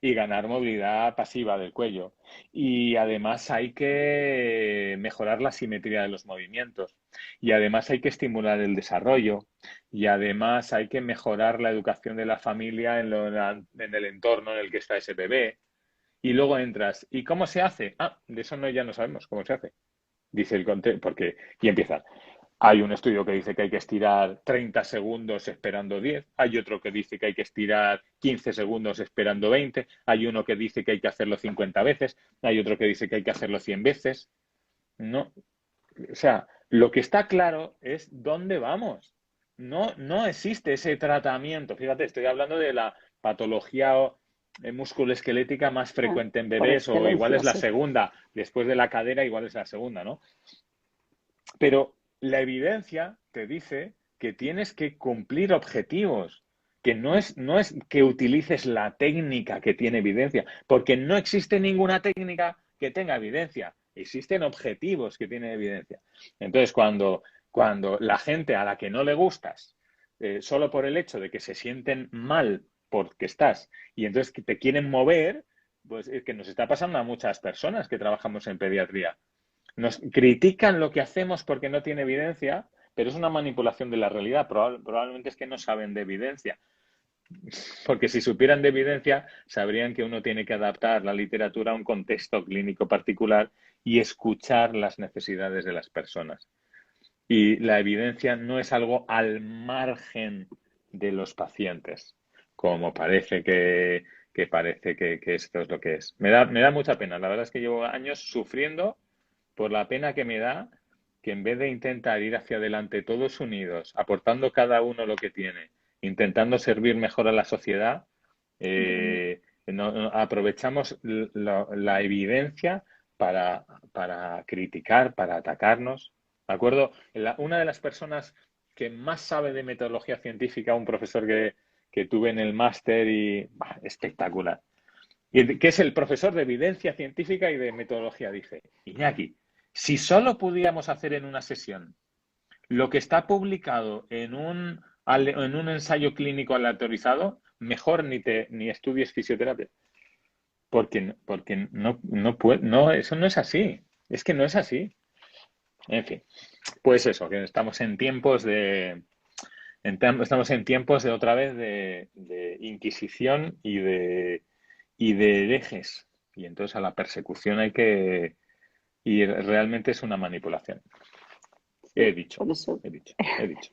y ganar movilidad pasiva del cuello. Y además hay que mejorar la simetría de los movimientos. Y además hay que estimular el desarrollo. Y además hay que mejorar la educación de la familia en el entorno en el que está ese bebé. Y luego entras. ¿Y cómo se hace? Ah, de eso no, ya no sabemos cómo se hace. Dice el porque y empieza. Hay un estudio que dice que hay que estirar 30 segundos esperando 10, hay otro que dice que hay que estirar 15 segundos esperando 20, hay uno que dice que hay que hacerlo 50 veces, hay otro que dice que hay que hacerlo 100 veces. No, o sea, lo que está claro es dónde vamos. No existe ese tratamiento. Fíjate, estoy hablando de la patología musculoesquelética más frecuente en Por bebés o igual excelencia, es la sí. segunda, después de la cadera igual es la segunda, ¿no? Pero la evidencia te dice que tienes que cumplir objetivos, que no es que utilices la técnica que tiene evidencia, porque no existe ninguna técnica que tenga evidencia. Existen objetivos que tienen evidencia. Entonces, cuando la gente a la que no le gustas, solo por el hecho de que se sienten mal porque estás, y entonces que te quieren mover, pues es que nos está pasando a muchas personas que trabajamos en pediatría. Nos critican lo que hacemos porque no tiene evidencia, pero es una manipulación de la realidad. Probablemente es que no saben de evidencia. Porque si supieran de evidencia, sabrían que uno tiene que adaptar la literatura a un contexto clínico particular y escuchar las necesidades de las personas. Y la evidencia no es algo al margen de los pacientes, como parece que parece que esto es lo que es. Me da mucha pena. La verdad es que llevo años sufriendo por la pena que me da que en vez de intentar ir hacia adelante todos unidos, aportando cada uno lo que tiene, intentando servir mejor a la sociedad, no aprovechamos la evidencia para criticar, para atacarnos. ¿De acuerdo? Una de las personas que más sabe de metodología científica, un profesor que tuve en el máster y espectacular, y que es el profesor de evidencia científica y de metodología, dice, Iñaki, si solo pudiéramos hacer en una sesión lo que está publicado en un ensayo clínico aleatorizado, mejor ni estudies fisioterapia. Porque eso no es así. Es que no es así. En fin, pues eso, que estamos en tiempos de otra vez de inquisición y de herejes. Y entonces a la persecución hay que... Y realmente es una manipulación. He Sí, dicho, por eso. he dicho, he dicho.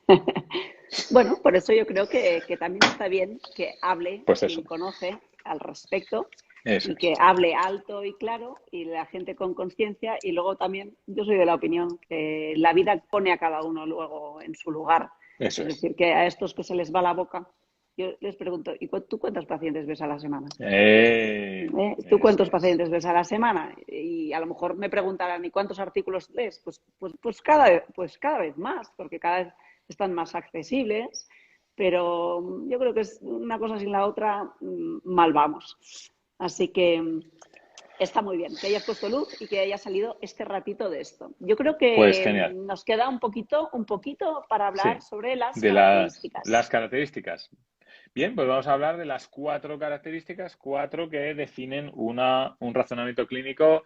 Bueno, por eso yo creo que también está bien que hable Pues eso, quien conoce al respecto eso y es, que hable alto y claro y la gente con conciencia. Y luego también yo soy de la opinión que la vida pone a cada uno luego en su lugar. eso Es es. decir, que a estos que se les va la boca yo les pregunto, ¿y tú cuántos pacientes ves a la semana? ¿Tú Eso cuántos es. pacientes ves a la semana? Y a lo mejor me preguntarán, ¿y cuántos artículos lees? Pues cada vez más, porque cada vez están más accesibles, pero yo creo que es una cosa sin la otra, mal vamos. Así que está muy bien que hayas puesto luz y que haya salido este ratito de esto. Yo creo Pues que genial. nos queda un poquito para hablar Sí. sobre las De las características. características. Bien, pues vamos a hablar de las 4 características, 4 que definen un razonamiento clínico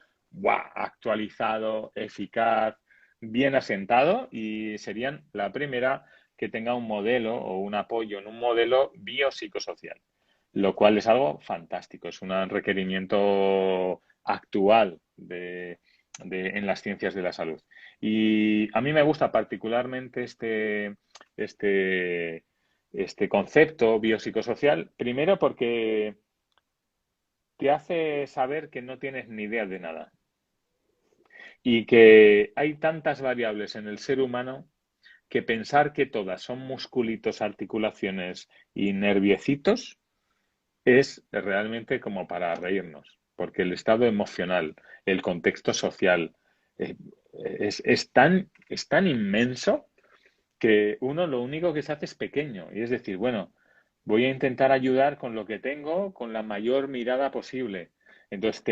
actualizado, eficaz, bien asentado y serían la primera que tenga un modelo o un apoyo en un modelo biopsicosocial, lo cual es algo fantástico, es un requerimiento actual en las ciencias de la salud. Y a mí me gusta particularmente este este concepto biopsicosocial, primero porque te hace saber que no tienes ni idea de nada y que hay tantas variables en el ser humano que pensar que todas son musculitos, articulaciones y nerviecitos es realmente como para reírnos, porque el estado emocional, el contexto social eh, es tan inmenso que uno lo único que se hace es pequeño y es decir, bueno, voy a intentar ayudar con lo que tengo, con la mayor mirada posible. Entonces,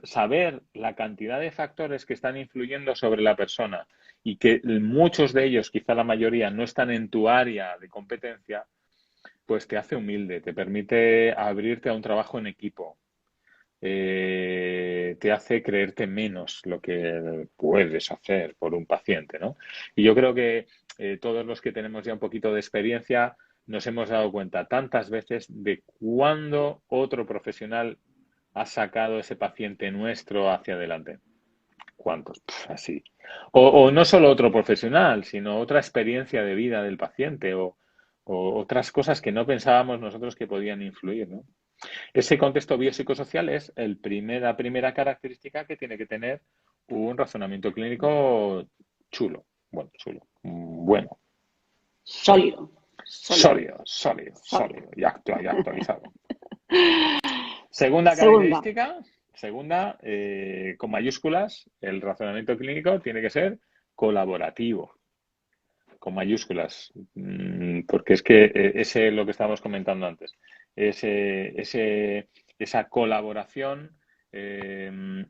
saber la cantidad de factores que están influyendo sobre la persona y que muchos de ellos, quizá la mayoría, no están en tu área de competencia, pues te hace humilde, te permite abrirte a un trabajo en equipo, te hace creerte menos lo que puedes hacer por un paciente, ¿no? Y yo creo que todos los que tenemos ya un poquito de experiencia nos hemos dado cuenta tantas veces de cuándo otro profesional ha sacado ese paciente nuestro hacia adelante. ¿Cuántos? Así. O no solo otro profesional, sino otra experiencia de vida del paciente o otras cosas que no pensábamos nosotros que podían influir, ¿no? Ese contexto biopsicosocial es la primera característica que tiene que tener un razonamiento clínico chulo. Bueno, chulo. Bueno, bueno. Sólido, sólido, Sólido, sólido, sólido. sólido y actualizado. Segunda Segunda, característica, con mayúsculas, el razonamiento clínico tiene que ser colaborativo, con mayúsculas, porque es que ese es lo que estábamos comentando antes. Esa colaboración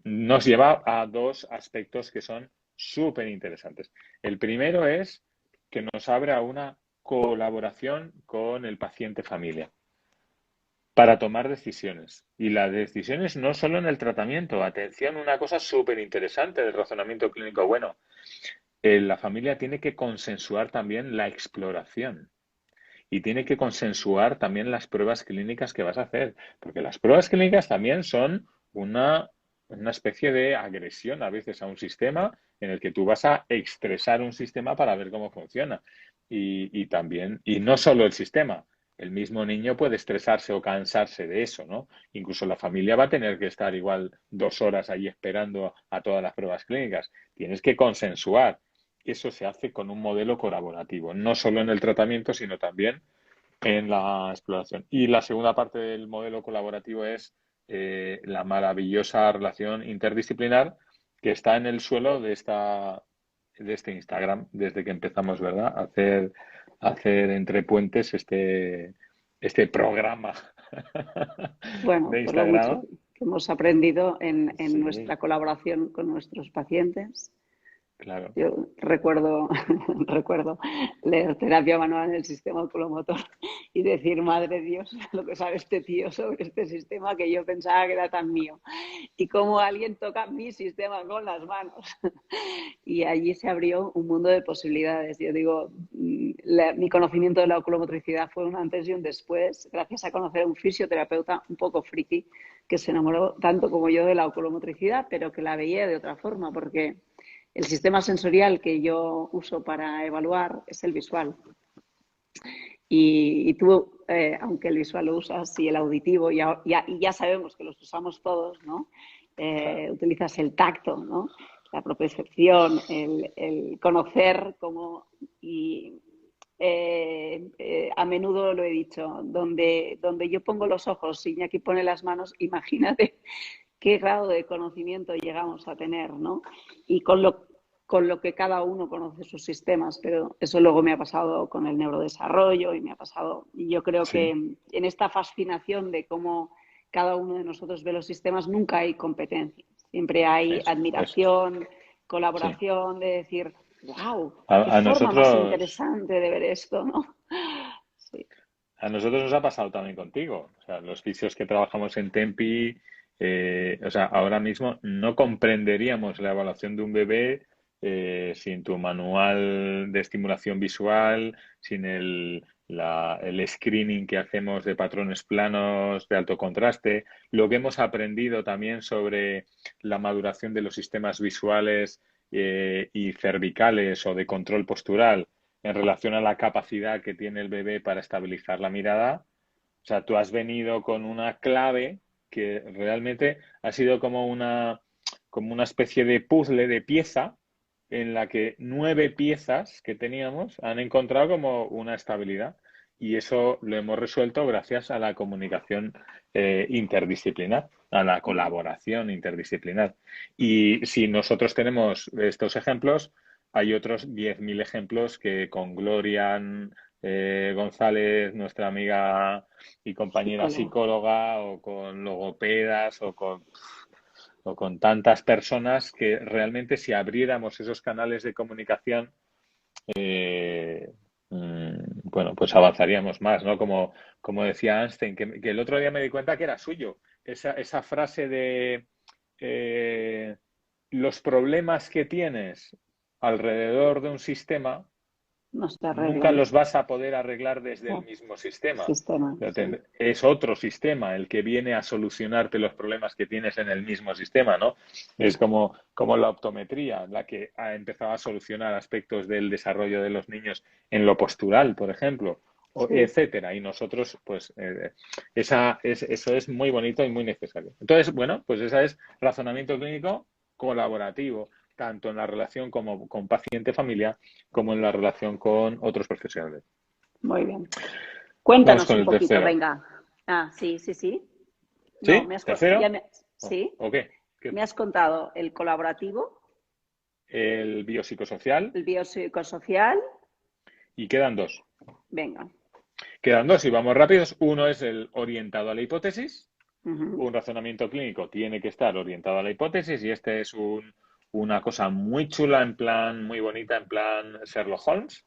nos lleva a 2 aspectos que son súper interesantes. El primero es que nos abre a una colaboración con el paciente familia para tomar decisiones. Y las decisiones no solo en el tratamiento. Atención, una cosa súper interesante del razonamiento clínico bueno. La familia tiene que consensuar también la exploración y tiene que consensuar también las pruebas clínicas que vas a hacer, porque las pruebas clínicas también son una especie de agresión a veces a un sistema en el que tú vas a estresar un sistema para ver cómo funciona. Y también, y no solo el sistema, el mismo niño puede estresarse o cansarse de eso, ¿no? Incluso la familia va a tener que estar igual 2 horas ahí esperando a todas las pruebas clínicas. Tienes que consensuar. Eso se hace con un modelo colaborativo, no solo en el tratamiento, sino también en la exploración. Y la segunda parte del modelo colaborativo es la maravillosa relación interdisciplinar que está en el suelo de este Instagram, desde que empezamos, ¿verdad? A hacer entre puentes este programa bueno, de pues lo mucho Instagram. que hemos aprendido en Sí, nuestra colaboración con nuestros pacientes. claro. Yo recuerdo, recuerdo leer terapia manual en el sistema oculomotor y decir, madre Dios, lo que sabe este tío sobre este sistema que yo pensaba que era tan mío. Y cómo alguien toca mi sistema con las manos. Y allí se abrió un mundo de posibilidades. Yo digo, mi conocimiento de la oculomotricidad fue un antes y un después, gracias a conocer a un fisioterapeuta un poco friki que se enamoró tanto como yo de la oculomotricidad, pero que la veía de otra forma, porque el sistema sensorial que yo uso para evaluar es el visual. Y tú, aunque el visual lo usas y el auditivo, ya sabemos que los usamos todos, ¿no? Claro. Utilizas el tacto, ¿no? La propiocepción, el conocer cómo y a menudo lo he dicho, donde yo pongo los ojos y Iñaki pone las manos, imagínate qué grado de conocimiento llegamos a tener, ¿no? Y con lo que cada uno conoce sus sistemas, pero eso luego me ha pasado con el neurodesarrollo y me ha pasado, y yo creo que Sí, en esta fascinación de cómo cada uno de nosotros ve los sistemas, nunca hay competencia, siempre hay eso, admiración, sí. colaboración, de decir, wow, qué A forma más nosotros, interesante de ver esto, ¿no? Sí, a nosotros nos ha pasado también contigo. O sea, los fisios que trabajamos en Tempi, o sea, ahora mismo no comprenderíamos la evaluación de un bebé sin tu manual de estimulación visual, sin el screening que hacemos de patrones planos de alto contraste, lo que hemos aprendido también sobre la maduración de los sistemas visuales y cervicales o de control postural en relación a la capacidad que tiene el bebé para estabilizar la mirada. O sea, tú has venido con una clave que realmente ha sido como una especie de puzzle de pieza en la que 9 piezas que teníamos han encontrado como una estabilidad. Y eso lo hemos resuelto gracias a la comunicación interdisciplinar, a la colaboración interdisciplinar. Y si nosotros tenemos estos ejemplos, hay otros 10.000 ejemplos que con Gloria González, nuestra amiga y compañera psicólogo. psicóloga, o con logopedas, o con tantas personas que realmente si abriéramos esos canales de comunicación, eh, bueno, pues avanzaríamos más, ¿no? Como decía Einstein, que el otro día me di cuenta que era suyo, esa frase de eh, los problemas que tienes alrededor de un sistema No se nunca arreglan. los vas a poder arreglar desde el Oh, mismo sistema. sistema, sí. Es otro sistema el que viene a solucionarte los problemas que tienes en el mismo sistema, ¿no? Es como la optometría, la que ha empezado a solucionar aspectos del desarrollo de los niños en lo postural, por ejemplo, Sí. etcétera. Y nosotros, pues, eso es muy bonito y muy necesario. Entonces, bueno, pues esa es razonamiento clínico colaborativo, tanto en la relación como con paciente-familia, como en la relación con otros profesionales. Muy bien. Vamos Cuéntanos con un el poquito, tercero. venga. Ah, sí, sí, sí. No, ¿Sí? ¿Tercero? sí, ¿O qué? me has contado el colaborativo, El biopsicosocial el biopsicosocial. y quedan dos. Venga. Quedan dos y vamos rápidos. Uno es el orientado a la hipótesis. Ujú. Un razonamiento clínico tiene que estar orientado a la hipótesis y este es una cosa muy chula, en plan, muy bonita, en plan Sherlock Holmes.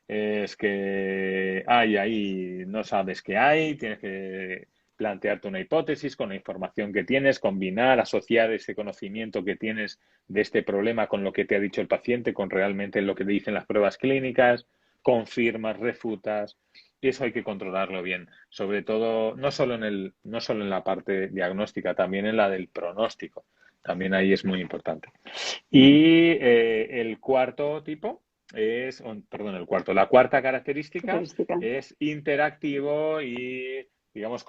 Es que hay ahí, no sabes qué hay, tienes que plantearte una hipótesis con la información que tienes, combinar, asociar ese conocimiento que tienes de este problema con lo que te ha dicho el paciente, con realmente lo que te dicen las pruebas clínicas, confirmas, refutas, y eso hay que controlarlo bien, sobre todo no solo en la parte diagnóstica, también en la del pronóstico. También ahí es muy importante. Y el cuarto tipo perdón, la cuarta característica Característica. es interactivo y, digamos,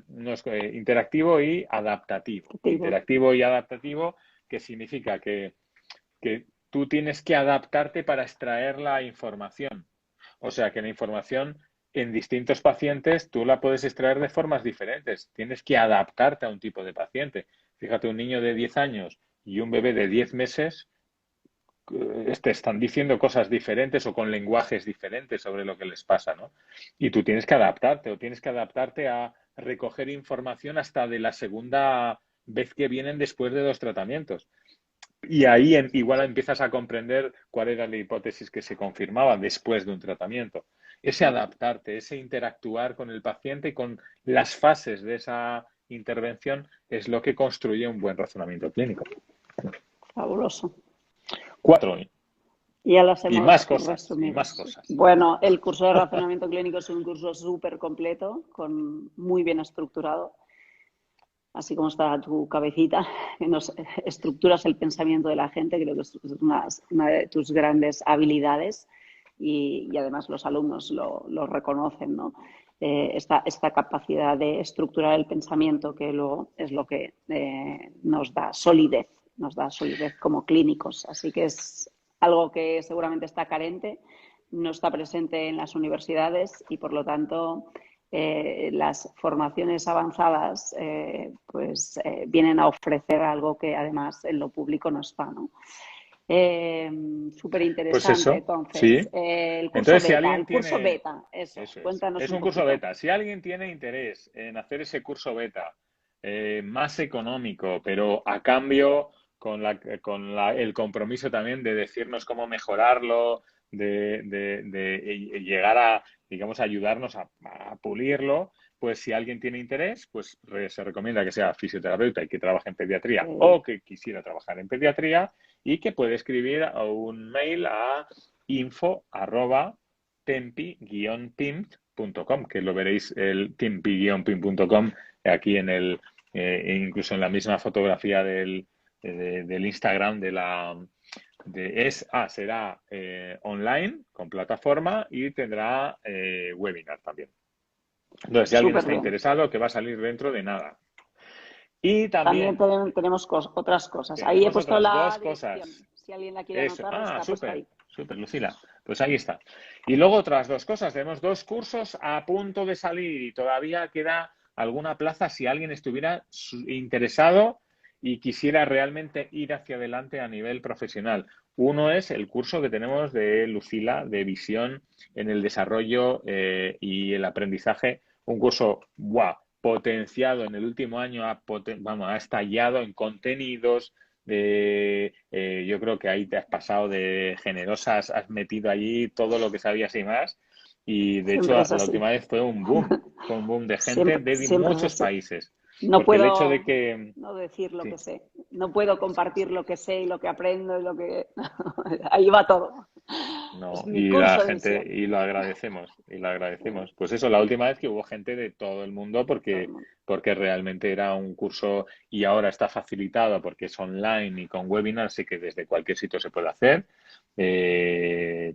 no es, interactivo y adaptativo. Activo. Interactivo y adaptativo, que significa que tú tienes que adaptarte para extraer la información. O sea, que la información en distintos pacientes tú la puedes extraer de formas diferentes. Tienes que adaptarte a un tipo de paciente. Fíjate, un niño de 10 años y un bebé de 10 meses te están diciendo cosas diferentes o con lenguajes diferentes sobre lo que les pasa, ¿no? Y tú tienes que adaptarte o tienes que adaptarte a recoger información hasta de la segunda vez que vienen después de 2 tratamientos. Y ahí igual empiezas a comprender cuál era la hipótesis que se confirmaba después de un tratamiento. Ese adaptarte, ese interactuar con el paciente y con las fases de esa intervención es lo que construye un buen razonamiento clínico. Fabuloso. 4. Ya las Y hemos más cosas, y resumido. más cosas. Bueno, el curso de razonamiento clínico es un curso súper completo, muy bien estructurado, así como está tu cabecita, que nos estructuras el pensamiento de la gente, creo que es una de tus grandes habilidades y además los alumnos lo reconocen, ¿no? Esta capacidad de estructurar el pensamiento que luego es lo que nos da solidez como clínicos. Así que es algo que seguramente está carente, no está presente en las universidades y, por lo tanto, las formaciones avanzadas vienen a ofrecer algo que además en lo público no está, ¿no? Súper Pues interesante, eso, sí. entonces. Entonces, si El alguien curso tiene, beta, eso, eso cuéntanos es un un curso poquito. beta. Si alguien tiene interés en hacer ese curso beta más económico, pero a cambio el compromiso también de decirnos cómo mejorarlo, de llegar a, digamos, ayudarnos a pulirlo, pues si alguien tiene interés, pues se recomienda que sea fisioterapeuta y que trabaje en pediatría o que quisiera trabajar en pediatría y que puede escribir a un mail a info@tempi-pimt.com, que lo veréis el tempi-pimt.com aquí incluso en la misma fotografía del Instagram será online con plataforma y tendrá webinar también. Entonces, si alguien Súper está bien. interesado, que va a salir dentro de nada. Y También también tenemos otras cosas. Ahí he tenemos puesto otras la dos dirección. cosas. Si alguien la quiere Eso. anotar, Ah, está puesta súper, ahí. súper, Lucila. Pues ahí está. Y luego otras dos cosas. Tenemos dos cursos a punto de salir y todavía queda alguna plaza si alguien estuviera interesado y quisiera realmente ir hacia adelante a nivel profesional. Uno es el curso que tenemos de Lucila de visión en el desarrollo y el aprendizaje. Un curso, ¡guau!, potenciado en el último año, ha estallado en contenidos. Yo creo que ahí te has pasado de generosas, has metido allí todo lo que sabías y más. Y de hecho, Siempre es la así. última vez fue un boom de gente Siempre, de siempre es muchos así. países. No Porque el hecho de puedo que, no decir lo sí, que sé. No puedo sí, compartir lo que sé y lo que aprendo y lo que... Ahí va todo. no, Es mi y la curso de gente, visión. y lo agradecemos, y lo Eh, agradecemos. Pues eso, la última vez que hubo gente de todo el mundo todo el porque, mundo. porque realmente era un curso y ahora está facilitado porque es online y con webinars, así que desde cualquier sitio se puede hacer.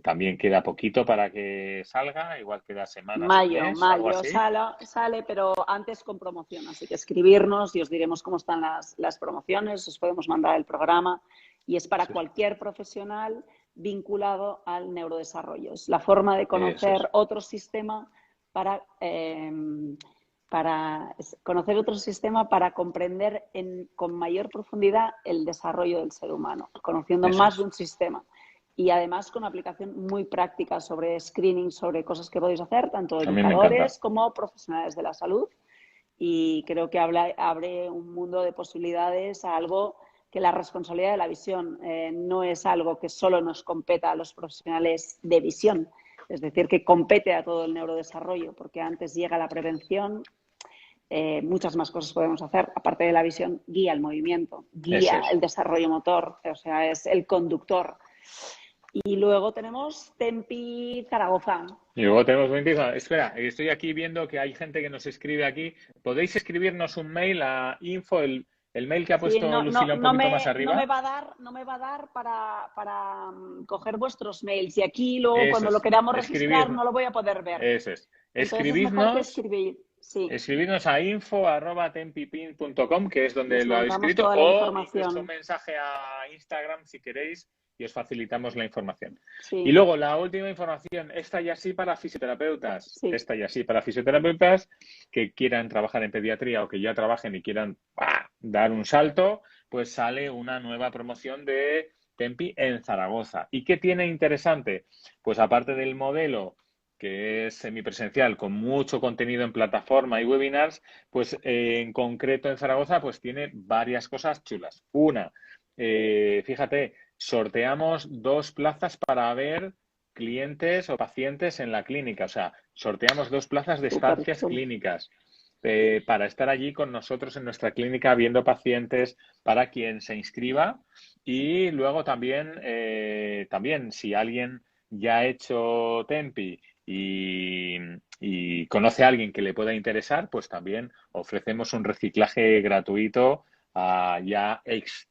También queda poquito para que salga, igual queda semanas, un mes, algo Mayo así. sale, pero antes con promoción. Así que escribirnos y os diremos cómo están las promociones, os podemos mandar el programa y es para Eso es, cualquier profesional vinculado al neurodesarrollo. Es la forma de eso es, conocer otro sistema conocer otro sistema para comprender con mayor profundidad el desarrollo del ser humano, conociendo eso más de es. un sistema y además con aplicación muy práctica sobre screening, sobre cosas que podéis hacer, tanto A mí me encanta. educadores como profesionales de la salud. Y creo que abre un mundo de posibilidades a algo que la responsabilidad de la visión no es algo que solo nos competa a los profesionales de visión, es decir, que compete a todo el neurodesarrollo, porque antes llega la prevención, muchas más cosas podemos hacer. Aparte de la visión, guía el movimiento, Eso guía es. el desarrollo motor, o sea, es el conductor. Y luego tenemos Tempi Zaragoza. Y luego tenemos 20. Espera, estoy aquí viendo que hay gente que nos escribe aquí. ¿Podéis escribirnos un mail a info, el mail que ha Sí, puesto Lucila un poquito más no me arriba? va a dar, no me va a dar para coger vuestros mails. Y aquí luego Eso cuando lo es. queramos registrar no lo voy a poder ver. Eso es. Entonces es mejor que Escribidnos, escribir, sí. escribidnos a info@tempipin.com, que es Y donde os lo habéis mandamos escrito, toda la o incluso un información. mensaje a Instagram si queréis y os facilitamos la información. Y Sí, luego la última información, esta ya sí para fisioterapeutas, sí. esta ya sí para fisioterapeutas que quieran trabajar en pediatría o que ya trabajen y quieran dar un salto, pues sale una nueva promoción de Tempi en Zaragoza. ¿Y qué tiene interesante? Pues aparte del modelo que es semipresencial con mucho contenido en plataforma y webinars, pues en concreto en Zaragoza pues tiene varias cosas chulas. Una, fíjate, sorteamos 2 plazas para ver clientes o pacientes en la clínica, o sea, sorteamos 2 plazas de Súper estancias chulo. clínicas para estar allí con nosotros en nuestra clínica viendo pacientes para quien se inscriba y luego también si alguien ya ha hecho Tempi y, y conoce a alguien que le pueda interesar, pues también ofrecemos un reciclaje gratuito a ya ex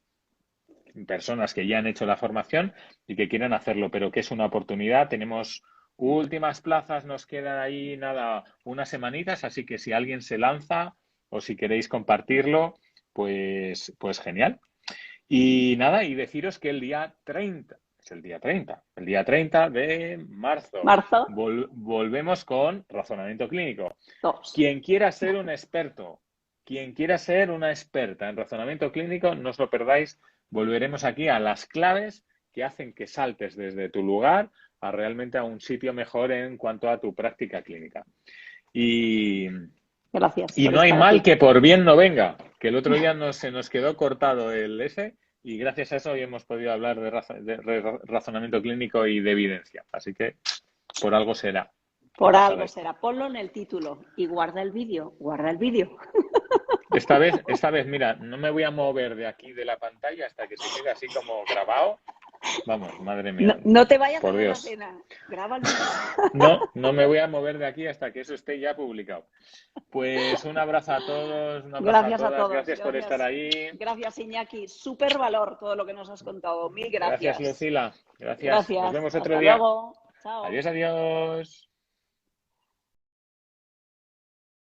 personas que ya han hecho la formación y que quieren hacerlo, pero que es una oportunidad. Tenemos últimas plazas, nos quedan ahí nada, unas semanitas, así que si alguien se lanza o si queréis compartirlo, pues genial. Y nada, y deciros que el día 30 Es el día 30. El día 30 de marzo. Marzo. Volvemos con razonamiento clínico. 2. Quien quiera ser un experto, quien quiera ser una experta en razonamiento clínico, no os lo perdáis. Volveremos aquí a las claves que hacen que saltes desde tu lugar a realmente a un sitio mejor en cuanto a tu práctica clínica. Y Gracias. no hay mal que por bien no venga, que el otro día se nos quedó cortado el S y gracias a eso hoy hemos podido hablar de razonamiento clínico y de evidencia. Así que por algo será. Por algo será. Ponlo en el título y guarda el vídeo. Guarda el vídeo. Esta vez, mira, no me voy a mover de aquí de la pantalla hasta que se quede así como grabado. Vamos, madre mía. No te vayas por a Dios. la cena. Graba el vídeo. No me voy a mover de aquí hasta que eso esté ya publicado. Pues un abrazo a todos, un abrazo Gracias a todas. a todos. Gracias por estar ahí. Gracias, Iñaki. Súper valor todo lo que nos has contado. Mil gracias. Gracias, Lucila. Gracias. Nos vemos otro Hasta día. Luego. Chao. Adiós, adiós.